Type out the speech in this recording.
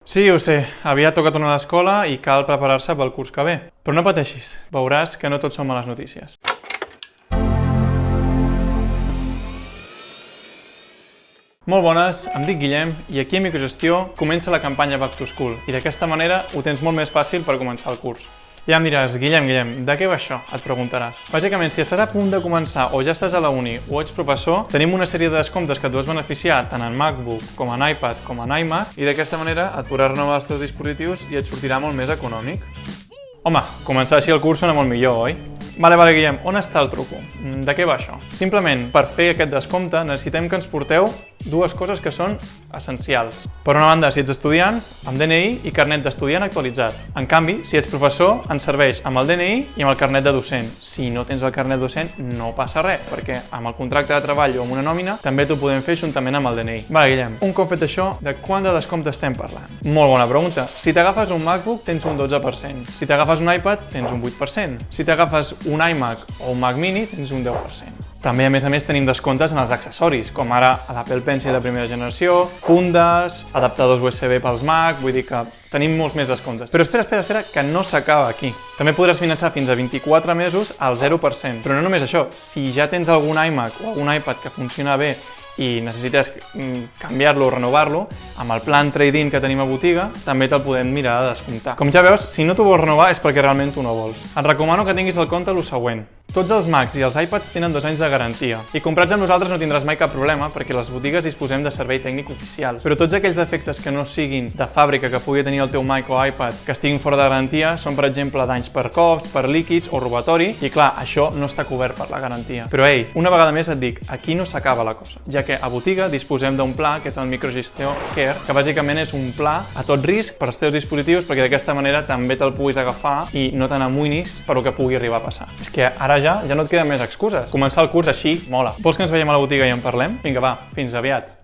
Sí, ho sé, aviat toca tornar a l'escola i cal preparar-se pel curs que ve. Però no pateixis, veuràs que no tot són males notícies. Molt bones, em dic Guillem i aquí a Microgestió comença la campanya Back to School i d'aquesta manera ho tens molt més fàcil per començar el curs. Ja em diràs, Guillem, de què va això? Et preguntaràs. Bàsicament, si estàs a punt de començar o ja estàs a la uni o ets professor, tenim una sèrie de descomptes que et vas beneficiar tant en MacBook, com en iPad, com en iMac i d'aquesta manera et podràs renovar els teus dispositius i et sortirà molt més econòmic. Home, començar així el curs sona molt millor, oi? Vale, Guillem, on està el truco? De què va això? Simplement, per fer aquest descompte necessitem que ens porteu dues coses que són essencials. Per una banda, si ets estudiant, amb DNI i carnet d'estudiant actualitzat. En canvi, si ets professor, ens serveix amb el DNI i amb el carnet de docent. Si no tens el carnet docent, no passa res, perquè amb el contracte de treball o amb una nòmina també t'ho podem fer juntament amb el DNI. Vale, Guillem, un cop fet això, de quant de descompte estem parlant? Molt bona pregunta. Si t'agafes un MacBook, tens un 12%. Si t'agafes un iPad, tens un 8%. Si t'agafes un iMac o un Mac Mini, tens un 10%. També, a més, tenim descomptes en els accessoris, com ara l'Apple Pencil de primera generació, fundes, adaptadors USB pels Mac, vull dir que tenim molts més descomptes. Però espera, que no s'acaba aquí. També podràs finançar fins a 24 mesos al 0%. Però no només això, si ja tens algun iMac o algun iPad que funciona bé i necessites canviar-lo o renovar-lo, amb el plan trade-in que tenim a botiga, també te'l podem mirar de descomptar. Com ja veus, si no t'ho vols renovar és perquè realment tu no vols. Et recomano que tinguis al compte el següent. Tots els Macs i els iPads tenen 2 anys de garantia i comprats amb nosaltres no tindràs mai cap problema perquè les botigues disposem de servei tècnic oficial. Però tots aquells defectes que no siguin de fàbrica que pugui tenir el teu Mac o iPad que estiguin fora de garantia són, per exemple, danys per cops, per líquids o robatori i clar, això no està cobert per la garantia. Però ei, una vegada més et dic, aquí no s'acaba la cosa, ja que a botiga disposem d'un pla que és el Microgestió Care, que bàsicament és un pla a tot risc per als teus dispositius perquè d'aquesta manera també te'l puguis agafar i no te n'amoïnis per el que pugui arribar a passar. És que ara ja no et queden més excuses. Començar el curs així mola. Vols que ens veiem a la botiga i en parlem? Vinga, va, fins aviat.